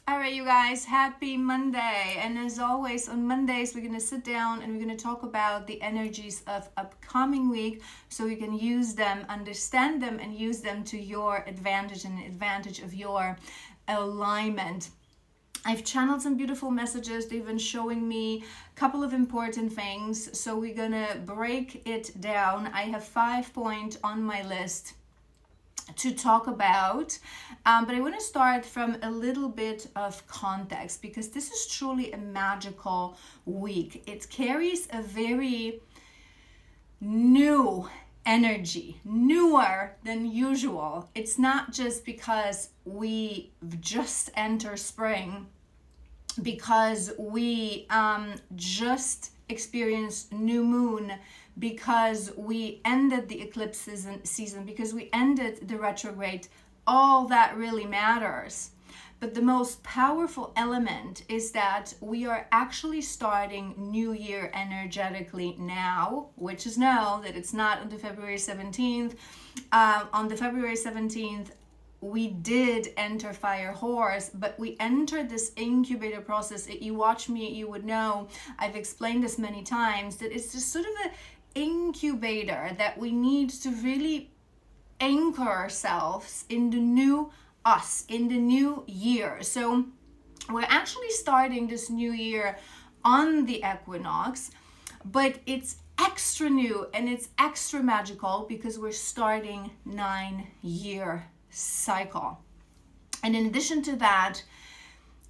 All right, you guys, happy Monday. And as always, on Mondays, we're going to sit down and we're going to talk about the energies of upcoming week so you can use them, understand them, and use them to your advantage and advantage of your alignment. I've channeled some beautiful messages. They've been showing me a couple of important things. So we're going to break it down. I have 5 points on my list to talk about, but I want to start from a little bit of context because this is truly a magical week. It carries a very new energy, newer than usual. It's not just because we just enter spring, because we just experienced new moon, because we ended the eclipse season, because we ended the retrograde. All that really matters. But the most powerful element is that we are actually starting new year energetically now, which is now that it's not on the February 17th. On the February 17th, we did enter Fire Horse, but we entered this incubator process. If you watch me, you would know I've explained this many times, that it's just sort of an incubator that we need to really anchor ourselves in the new us, in the new year. So we're actually starting this new year on the equinox, but it's extra new and it's extra magical because we're starting 9-year cycle. And in addition to that,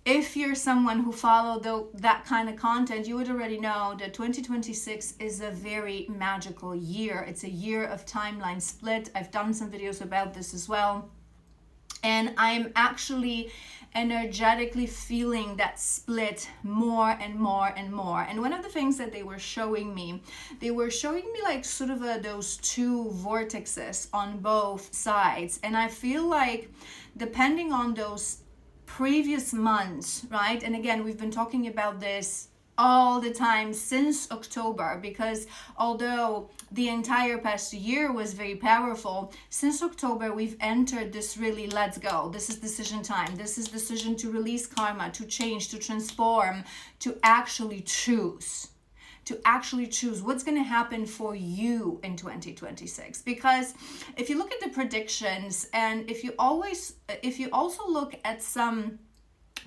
if you're someone who followed that kind of content, you would already know that 2026 is a very magical year. It's a year of timeline split. I've done some videos about this as well. And I'm actually energetically feeling that split more and more and more. And one of the things that they were showing me like sort of those two vortexes on both sides. And I feel like depending on those previous months, right? And again, we've been talking about this all the time since October, because although the entire past year was very powerful, since October we've entered this really let's go. This is decision time. This is decision to release karma, to change, to transform, to actually choose what's going to happen for you in 2026. Because if you look at the predictions, and if you also look at some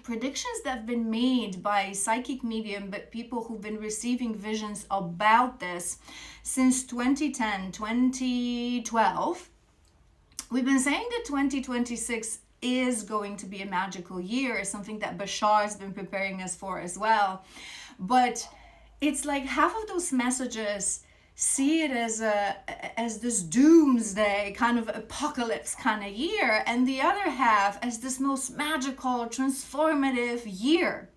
predictions that have been made by psychic medium, but people who've been receiving visions about this since 2010, 2012, we've been saying that 2026 is going to be a magical year, something that Bashar's been preparing us for as well. But it's like half of those messages see it as this doomsday kind of apocalypse kind of year, and the other half as this most magical, transformative year.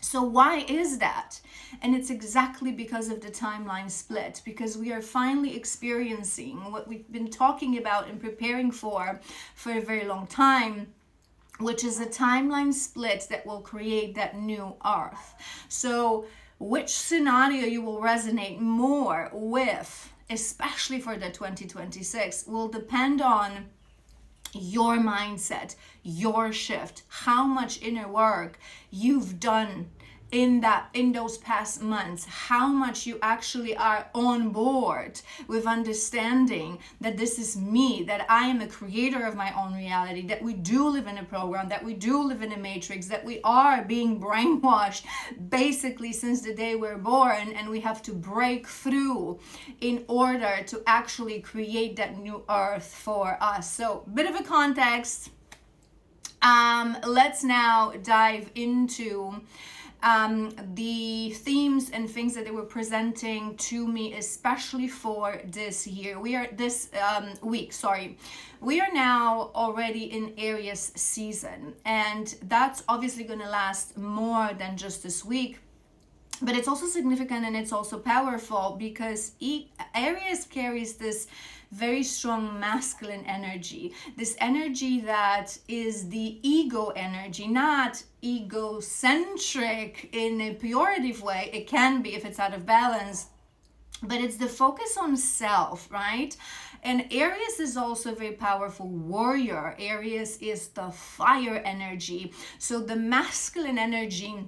So why is that? And it's exactly because of the timeline split, because we are finally experiencing what we've been talking about and preparing for a very long time, which is a timeline split that will create that new earth. So which scenario you will resonate more with, especially for the 2026, will depend on your mindset, your shift, how much inner work you've done in those past months, how much you actually are on board with understanding that this is me, that I am a creator of my own reality, that we do live in a program, that we do live in a matrix, that we are being brainwashed basically since the day we're born, and we have to break through in order to actually create that new earth for us. So, bit of a context. Let's now dive into the themes and things that they were presenting to me, especially for this year. We are now already in Aries season, and that's obviously going to last more than just this week. But it's also significant and it's also powerful because Aries carries this very strong masculine energy, this energy that is the ego energy, not egocentric in a pejorative way. It can be if it's out of balance, but it's the focus on self, right? And Aries is also a very powerful warrior. Aries is the fire energy. So the masculine energy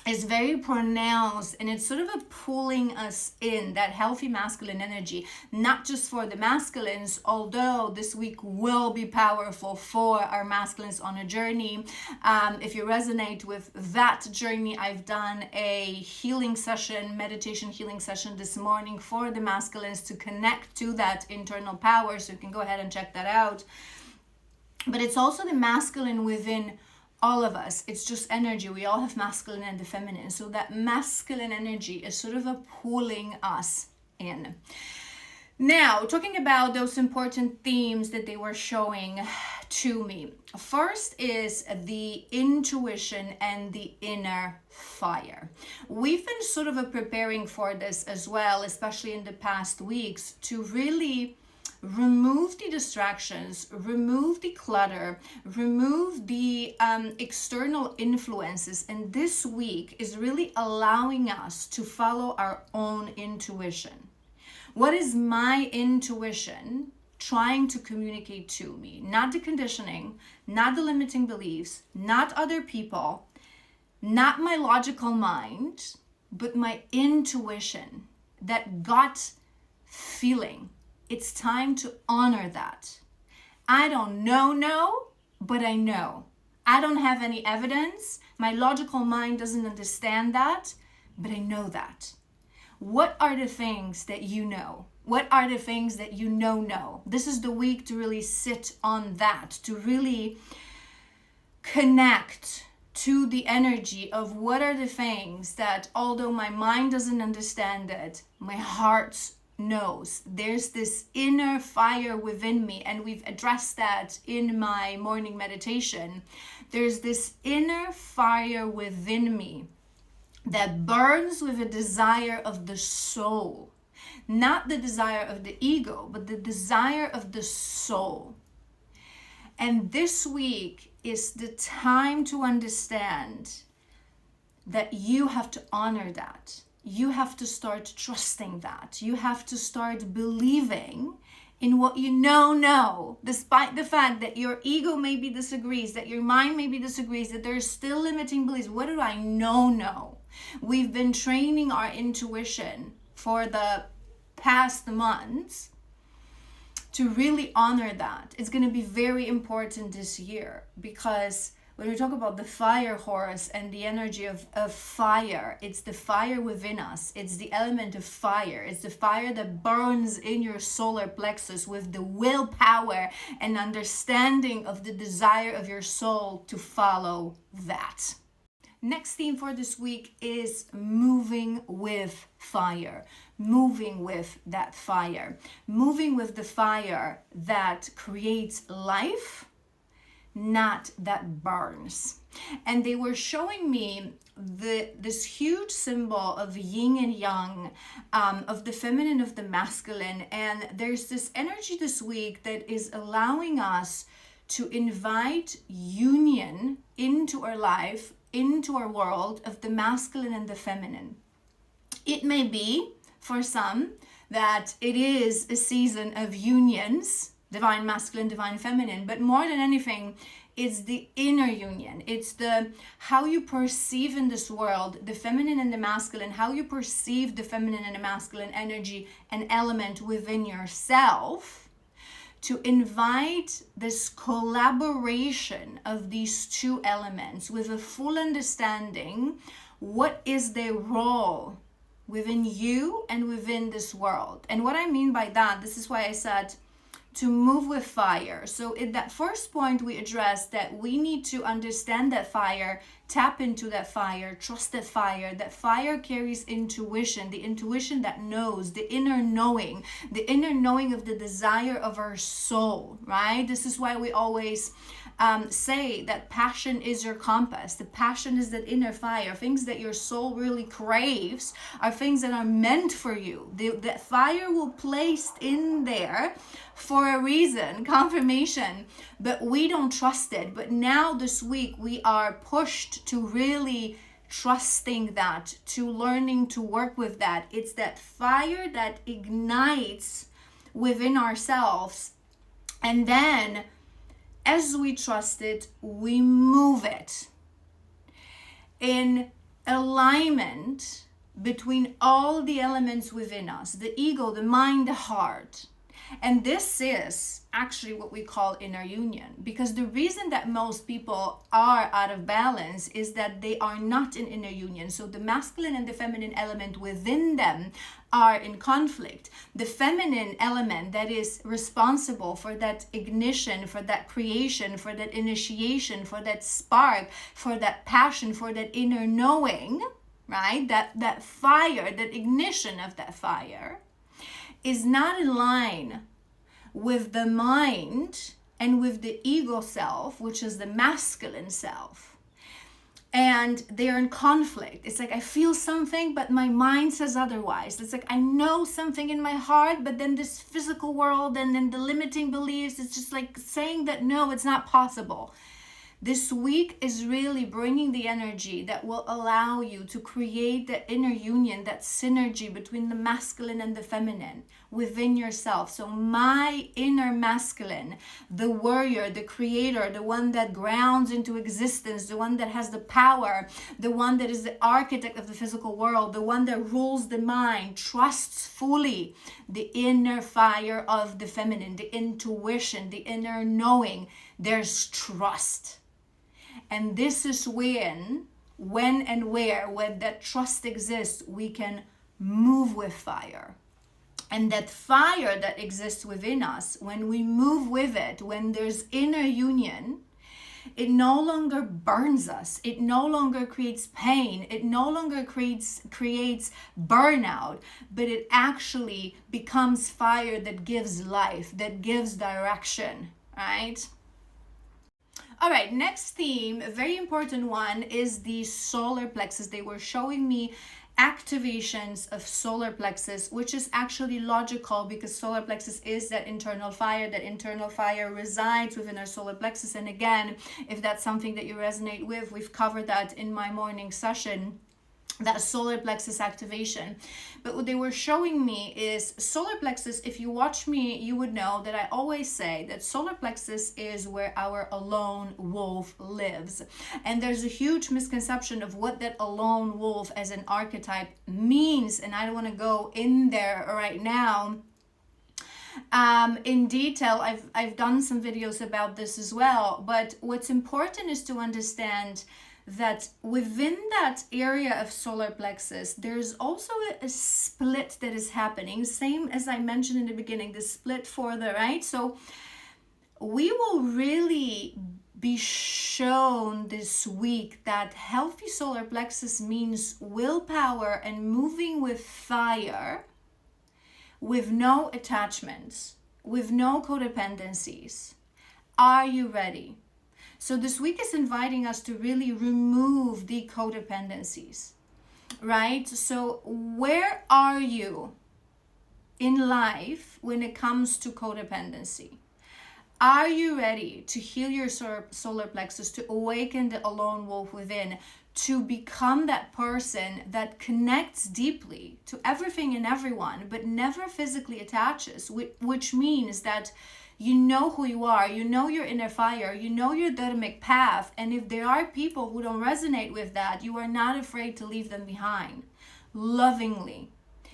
is very pronounced, and it's sort of a pulling us in, that healthy masculine energy, not just for the masculines, although this week will be powerful for our masculines on a journey. If you resonate with that journey, I've done a healing session, meditation healing session this morning for the masculines to connect to that internal power, so you can go ahead and check that out. But it's also the masculine within all of us. It's just energy. We all have masculine and the feminine. So that masculine energy is sort of a pulling us in. Now, talking about those important themes that they were showing to me. First is the intuition and the inner fire. We've been sort of preparing for this as well, especially in the past weeks, to really remove the distractions, remove the clutter, remove the external influences. And this week is really allowing us to follow our own intuition. What is my intuition trying to communicate to me? Not the conditioning, not the limiting beliefs, not other people, not my logical mind, but my intuition, that gut feeling. It's time to honor that. I don't know, but I know. I don't have any evidence. My logical mind doesn't understand that, but I know that. What are the things that you know? What are the things that you know? This is the week to really sit on that, to really connect to the energy of what are the things that, although my mind doesn't understand it, my heart knows. There's this inner fire within me, and we've addressed that in my morning meditation. There's this inner fire within me that burns with a desire of the soul, not the desire of the ego, but the desire of the soul. And this week is the time to understand that you have to honor that. You have to start trusting that. You have to start believing in what you know, despite the fact that your ego maybe disagrees, that your mind maybe disagrees, that there's still limiting beliefs. What do I know? We've been training our intuition for the past months to really honor that. It's going to be very important this year, because when we talk about the fire horse and the energy of fire, it's the fire within us. It's the element of fire. It's the fire that burns in your solar plexus with the willpower and understanding of the desire of your soul to follow that. Next theme for this week is moving with fire. Moving with that fire. Moving with the fire that creates life, not that burns. And they were showing me this huge symbol of yin and yang, of the feminine, of the masculine. And there's this energy this week that is allowing us to invite union into our life, into our world, of the masculine and the feminine. It may be, for some, that it is a season of unions, divine masculine, divine feminine, but more than anything, it's the inner union. It's the how you perceive in this world the feminine and the masculine, how you perceive the feminine and the masculine energy and element within yourself, to invite this collaboration of these two elements with a full understanding what is their role within you and within this world. And what I mean by that, this is why I said to move with fire. So in that first point, we addressed that we need to understand that fire, tap into that fire, trust that fire. That fire carries intuition, the intuition that knows, the inner knowing of the desire of our soul, right? This is why we always say that passion is your compass. The passion is that inner fire. Things that your soul really craves are things that are meant for you. That fire will placed in there for a reason, confirmation, but we don't trust it. But now this week we are pushed to really trusting that, to learning to work with that. It's that fire that ignites within ourselves. And then as we trust it, we move it in alignment between all the elements within us, the ego, the mind, the heart. And this is actually what we call inner union, because the reason that most people are out of balance is that they are not in inner union. So the masculine and the feminine element within them are in conflict. The feminine element that is responsible for that ignition, for that creation, for that initiation, for that spark, for that passion, for that inner knowing, right? That fire, that ignition of that fire is not in line with the mind and with the ego self, which is the masculine self. And they're in conflict. It's like I feel something, but my mind says otherwise. It's like I know something in my heart, but then this physical world and then the limiting beliefs, it's just like saying that no, it's not possible. This week is really bringing the energy that will allow you to create the inner union, that synergy between the masculine and the feminine within yourself. So my inner masculine, the warrior, the creator, the one that grounds into existence, the one that has the power, the one that is the architect of the physical world, the one that rules the mind, trusts fully the inner fire of the feminine, the intuition, the inner knowing. There's trust. And this is when and where that trust exists, we can move with fire. And that fire that exists within us, when we move with it, when there's inner union, it no longer burns us. It no longer creates pain. It no longer creates burnout, but it actually becomes fire that gives life, that gives direction, right? All right, next theme, a very important one, is the solar plexus. They were showing me activations of solar plexus, which is actually logical because solar plexus is that internal fire. That internal fire resides within our solar plexus. And again, if that's something that you resonate with, we've covered that in my morning session, that solar plexus activation. But what they were showing me is solar plexus. If you watch me, you would know that I always say that solar plexus is where our alone wolf lives. And there's a huge misconception of what that alone wolf as an archetype means. And I don't want to go in there right now in detail. I've done some videos about this as well. But what's important is to understand that within that area of solar plexus, there's also a split that is happening, same as I mentioned in the beginning, the split for the right. So we will really be shown this week that healthy solar plexus means willpower and moving with fire, with no attachments, with no codependencies. Are you ready? So this week is inviting us to really remove the codependencies, right? So where are you in life when it comes to codependency? Are you ready to heal your solar plexus, to awaken the alone wolf within, to become that person that connects deeply to everything and everyone, but never physically attaches, which means that you know who you are, you know your inner fire, you know your dharmic path, and if there are people who don't resonate with that, you are not afraid to leave them behind, lovingly.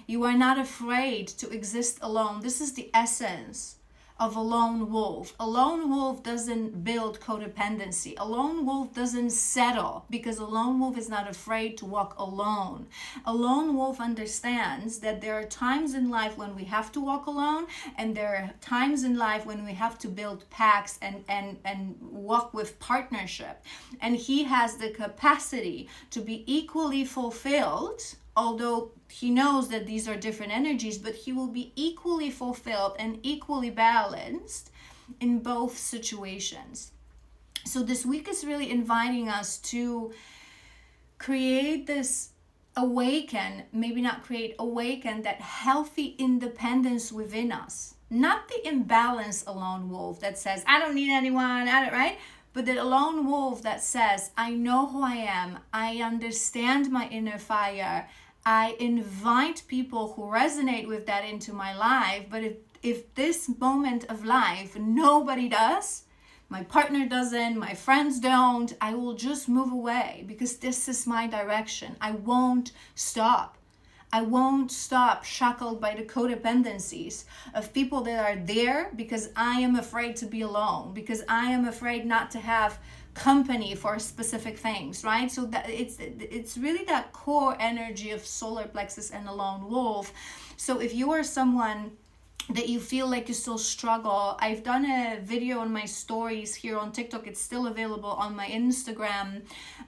You are not afraid to exist alone. This is the essence of a lone wolf. A lone wolf doesn't build codependency. A lone wolf doesn't settle because a lone wolf is not afraid to walk alone. A lone wolf understands that there are times in life when we have to walk alone, and there are times in life when we have to build packs and walk with partnership. And he has the capacity to be equally fulfilled, although he knows that these are different energies, but he will be equally fulfilled and equally balanced in both situations. So this week is really inviting us to create this awaken that healthy independence within us. Not the imbalance alone wolf that says, I don't need anyone, right? but the lone wolf that says, I know who I am, I understand my inner fire, I invite people who resonate with that into my life, but if this moment of life nobody does, my partner doesn't, my friends don't, I will just move away because this is my direction. I won't stop. I won't stop shackled by the codependencies of people that are there because I am afraid to be alone, because I am afraid not to have company for specific things, right? So that it's really that core energy of solar plexus and the lone wolf. So if you are someone that you feel like you still struggle, I've done a video on my stories here on TikTok, it's still available on my Instagram,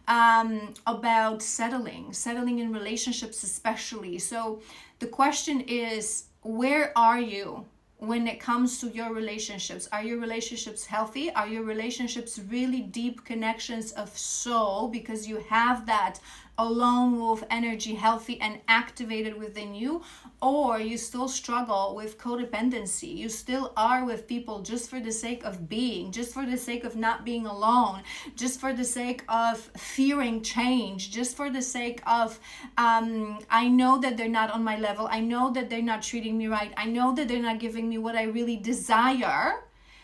about settling in relationships especially. So the question is, where are you when it comes to your relationships? Are your relationships healthy? Are your relationships really deep connections of soul because you have that a lone wolf energy healthy and activated within you? Or you still struggle with codependency? You still are with people just for the sake of being, just for the sake of not being alone, just for the sake of fearing change, just for the sake of I know that they're not on my level, I know that they're not treating me right, I know that they're not giving me what I really desire,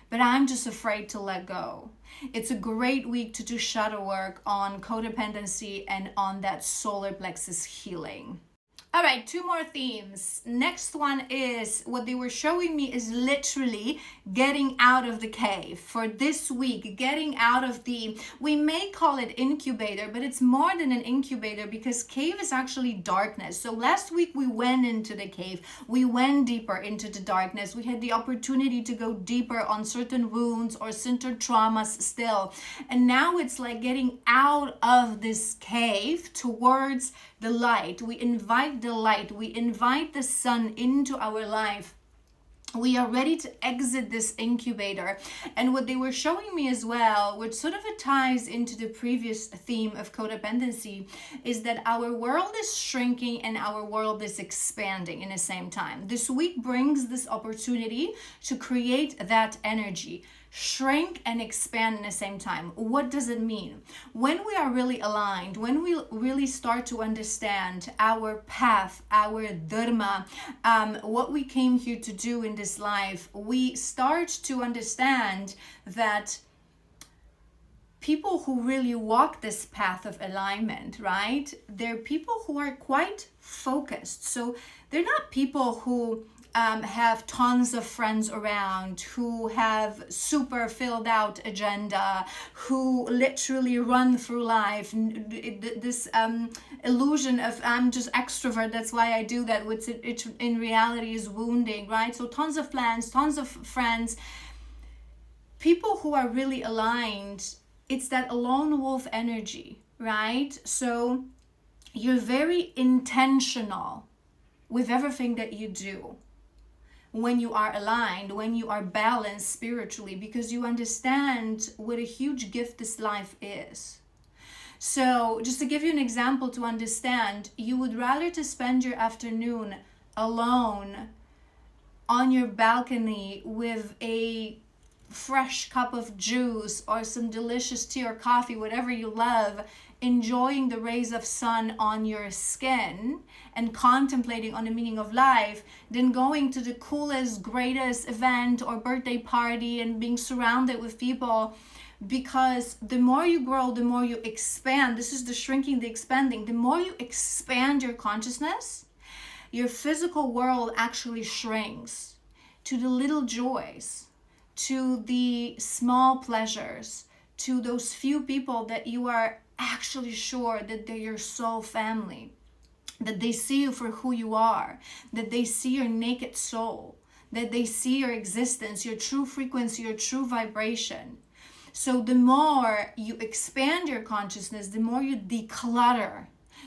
but I'm just afraid to let go. It's a great week to do shadow work on codependency and on that solar plexus healing. All right, 2 more themes. Next one is, what they were showing me is literally getting out of the cave for this week, getting out of the, we may call it incubator, but it's more than an incubator because cave is actually darkness. So last week we went into the cave, we went deeper into the darkness. We had the opportunity to go deeper on certain wounds or certain traumas still. And now it's like getting out of this cave towards the light. We invite the light, we invite the sun into our life. We are ready to exit this incubator. And what they were showing me as well, which sort of ties into the previous theme of codependency, is that our world is shrinking and our world is expanding in the same time. This week brings this opportunity to create that energy. Shrink and expand in the same time. What does it mean? When we are really aligned, when we really start to understand our path, our dharma, what we came here to do in this life, we start to understand that people who really walk this path of alignment, right? They're people who are quite focused. So they're not people who have tons of friends around, who have super filled out agenda, who literally run through life. This illusion of I'm just extrovert, that's why I do that, which it in reality is wounding, right? So tons of plans, tons of friends. People who are really aligned, it's that lone wolf energy, right? So you're very intentional with everything that you do when you are aligned, when you are balanced spiritually, because you understand what a huge gift this life is. So just to give you an example to understand, you would rather to spend your afternoon alone on your balcony with a fresh cup of juice or some delicious tea or coffee, whatever you love, enjoying the rays of sun on your skin and contemplating on the meaning of life, than going to the coolest, greatest event or birthday party and being surrounded with people. Because the more you grow, the more you expand. This is the shrinking, the expanding. The more you expand your consciousness, your physical world actually shrinks to the little joys, to the small pleasures, to those few people that you are actually sure that they're your soul family, that they see you for who you are, that they see your naked soul, that they see your existence, your true frequency, your true vibration. So the more you expand your consciousness, the more you declutter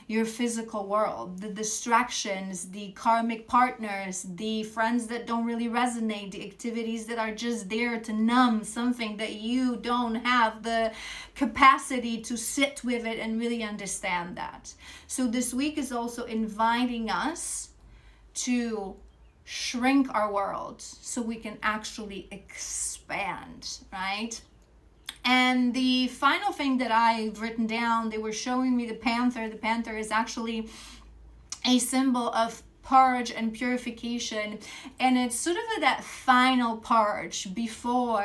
your physical world, the distractions, the karmic partners, the friends that don't really resonate, the activities that are just there to numb something that you don't have the capacity to sit with it and really understand that. So this week is also inviting us to shrink our world so we can actually expand, right? And the final thing that I've written down, they were showing me the panther. The panther is actually a symbol of purge and purification, and it's sort of that final purge before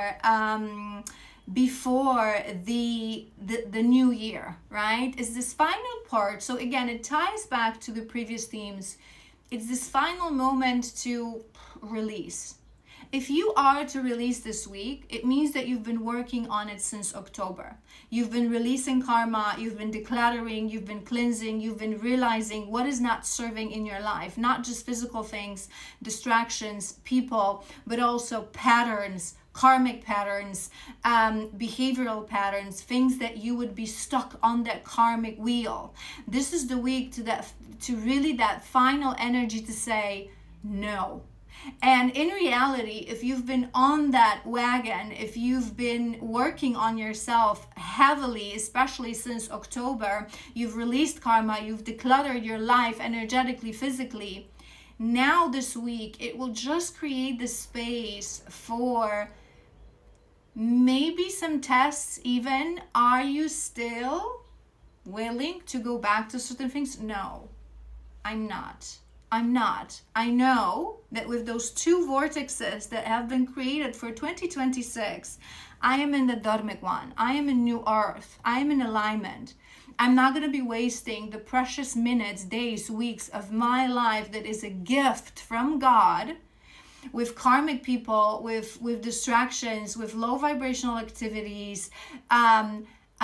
the new year, right? It's this final purge. So again, it ties back to the previous themes. It's this final moment to release. If you are to release this week, it means that you've been working on it since October. You've been releasing karma, you've been decluttering, you've been cleansing, you've been realizing what is not serving in your life, not just physical things, distractions, people, but also patterns, karmic patterns, behavioral patterns, things that you would be stuck on that karmic wheel. This is the week to really that final energy to say no. And in reality, if you've been on that wagon, if you've been working on yourself heavily, especially since October, you've released karma, you've decluttered your life energetically, physically, now this week, it will just create the space for maybe some tests even. Are you still willing to go back to certain things? No, I'm not. I know that with those two vortexes that have been created for 2026, I am in the Dharmic one. I am in New Earth. I am in alignment. I'm not going to be wasting the precious minutes, days, weeks of my life that is a gift from God with karmic people, with distractions, with low vibrational activities.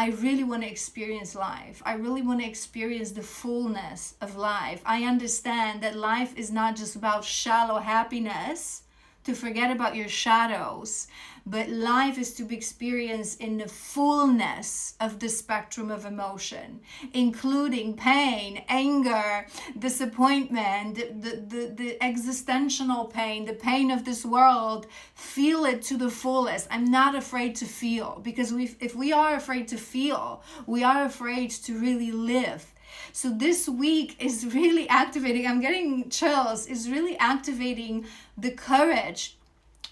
I really want to experience life. I really want to experience the fullness of life. I understand that life is not just about shallow happiness, to forget about your shadows, but life is to be experienced in the fullness of the spectrum of emotion, including pain, anger, disappointment, the existential pain, the pain of this world. Feel it to the fullest. I'm not afraid to feel, because if we are afraid to feel, we are afraid to really live. So this week is really activating, I'm getting chills, is really activating the courage,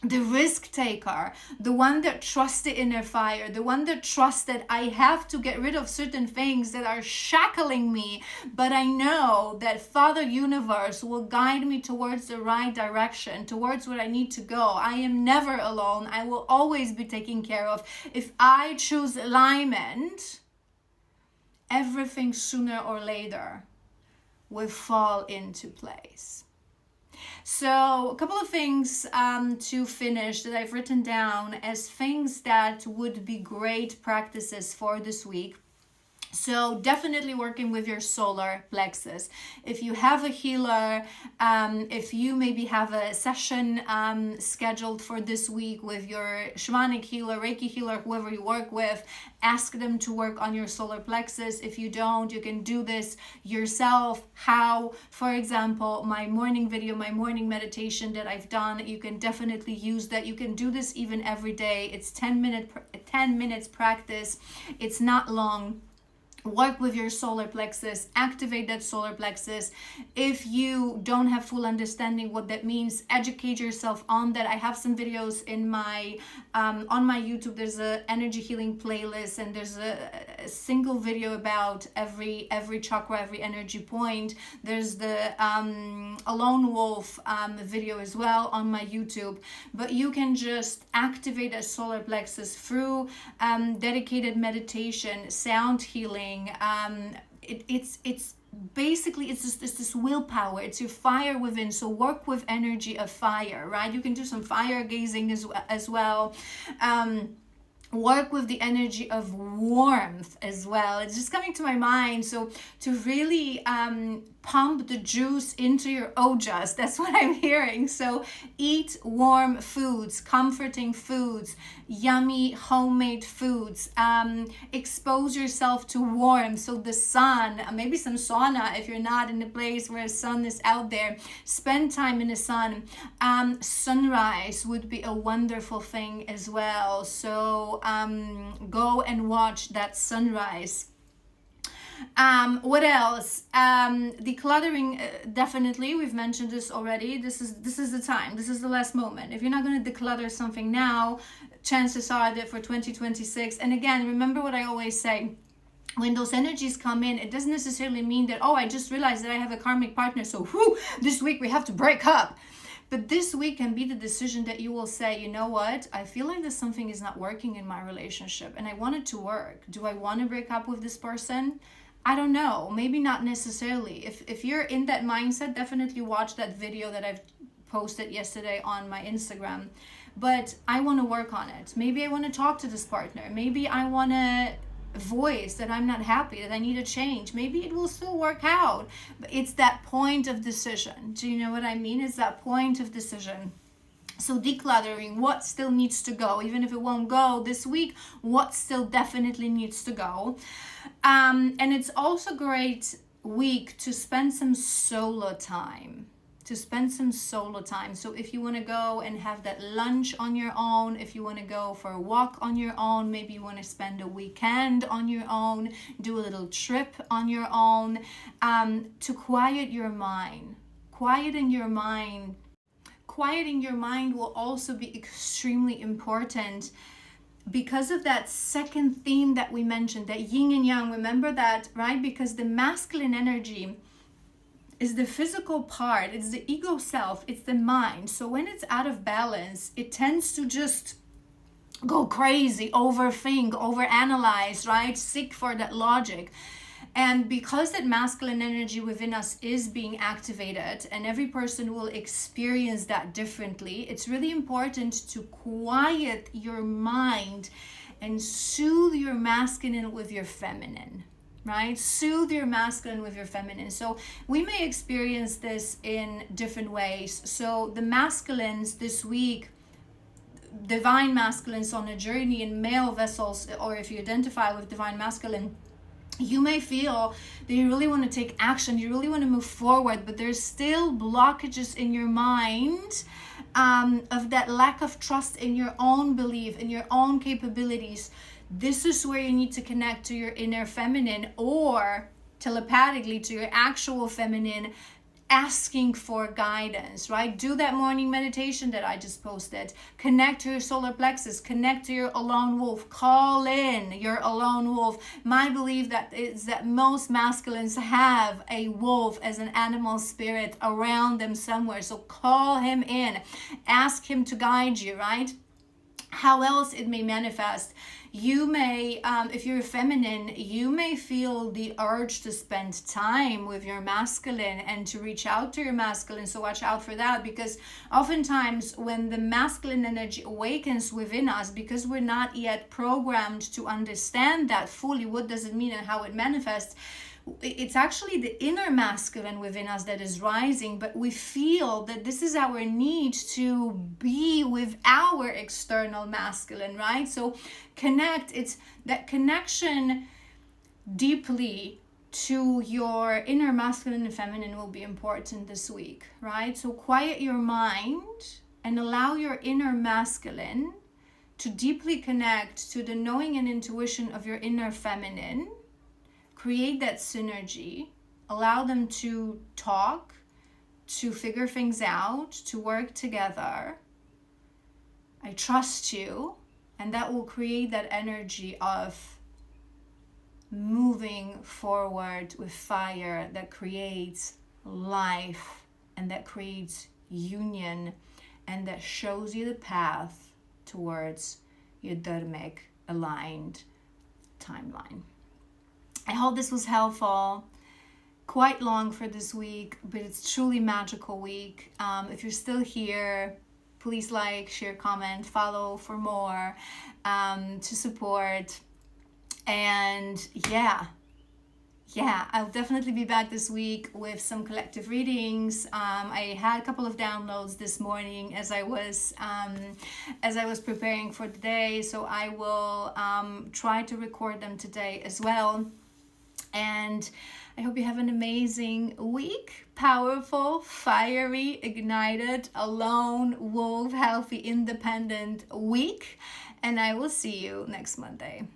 the risk taker, the one that trusted in their fire, the one that trusted I have to get rid of certain things that are shackling me, but I know that Father Universe will guide me towards the right direction, towards where I need to go. I am never alone. I will always be taken care of. If I choose alignment, everything sooner or later will fall into place. So a couple of things to finish that I've written down as things that would be great practices for this week. So definitely working with your solar plexus. If you have a healer, if you maybe have a session scheduled for this week with your shamanic healer, Reiki healer, whoever you work with, ask them to work on your solar plexus. If you don't, you can do this yourself. How? For example, my morning video, my morning meditation that I've done, you can definitely use that. You can do this even every day. It's 10 minutes practice. It's not long. Work with your solar plexus, activate that solar plexus. If you don't have full understanding what that means, educate yourself on that. I have some videos in my on my YouTube. There's a energy healing playlist, and there's a single video about every chakra, every energy point. There's the a lone wolf video as well on my YouTube. But you can just activate a solar plexus through dedicated meditation, sound healing. It's basically it's this willpower. It's your fire within. So work with energy of fire, right? You can do some fire gazing as well. Work with the energy of warmth as well. It's just coming to my mind. So to really pump the juice into your ojas, that's what I'm hearing. So eat warm foods, comforting foods, yummy homemade foods. Expose yourself to warmth. So the sun, maybe some sauna if you're not in a place where the sun is out there. Spend time in the sun. Sunrise would be a wonderful thing as well. So go and watch that sunrise. What else? Decluttering, definitely. We've mentioned this already. This is the time. This is the last moment. If you're not going to declutter something now, chances are that for 2026. And again, remember what I always say. When those energies come in, it doesn't necessarily mean that, oh, I just realized that I have a karmic partner, so whew, this week we have to break up. But this week can be the decision that you will say, you know what, I feel like this something is not working in my relationship and I want it to work. Do I want to break up with this person? I don't know. Maybe not necessarily. If you're in that mindset, definitely watch that video that I've posted yesterday on my Instagram. But I want to work on it. Maybe I want to talk to this partner. Maybe I want to voice that I'm not happy, that I need a change. Maybe it will still work out, but it's that point of decision. Do you know what I mean? It's that point of decision. So decluttering, what still needs to go, even if it won't go this week, what still definitely needs to go. And it's also great week to spend some solo time. So if you want to go and have that lunch on your own, if you want to go for a walk on your own, maybe you want to spend a weekend on your own, do a little trip on your own, to quiet your mind. Quieting your mind will also be extremely important because of that second theme that we mentioned, that yin and yang. Remember that, right? Because the masculine energy is the physical part, it's the ego self, it's the mind. So when it's out of balance, it tends to just go crazy, overthink, overanalyze, right? Seek for that logic. And because that masculine energy within us is being activated, and every person will experience that differently, it's really important to quiet your mind and soothe your masculine with your feminine. Right? Soothe your masculine with your feminine. So we may experience this in different ways. So the masculines this week, divine masculines on a journey in male vessels, or if you identify with divine masculine, you may feel that you really want to take action, you really want to move forward, but there's still blockages in your mind of that lack of trust in your own belief, in your own capabilities. This is where you need to connect to your inner feminine, or telepathically to your actual feminine, asking for guidance, right? Do that morning meditation that I just posted. Connect to your solar plexus, connect to your alone wolf, call in your alone wolf. My belief that is that most masculines have a wolf as an animal spirit around them somewhere. So call him in, ask him to guide you, right? How else it may manifest. You may, if you're feminine, you may feel the urge to spend time with your masculine and to reach out to your masculine. So watch out for that, because oftentimes when the masculine energy awakens within us, because we're not yet programmed to understand that fully, what does it mean and how it manifests, it's actually the inner masculine within us that is rising, but we feel that this is our need to be with our external masculine, right? So connect, it's that connection deeply to your inner masculine and feminine will be important this week, right? So quiet your mind and allow your inner masculine to deeply connect to the knowing and intuition of your inner feminine. Create that synergy, allow them to talk, to figure things out, to work together. I trust you, and that will create that energy of moving forward with fire that creates life and that creates union and that shows you the path towards your dharmic aligned timeline. I hope this was helpful. Quite long for this week, but it's truly magical week. If you're still here, please like, share, comment, follow for more, to support. And yeah, I'll definitely be back this week with some collective readings. I had a couple of downloads this morning as I was preparing for the day, so I will try to record them today as well. And I hope you have an amazing week. Powerful, fiery, ignited, alone, wolf, healthy, independent week. And I will see you next Monday.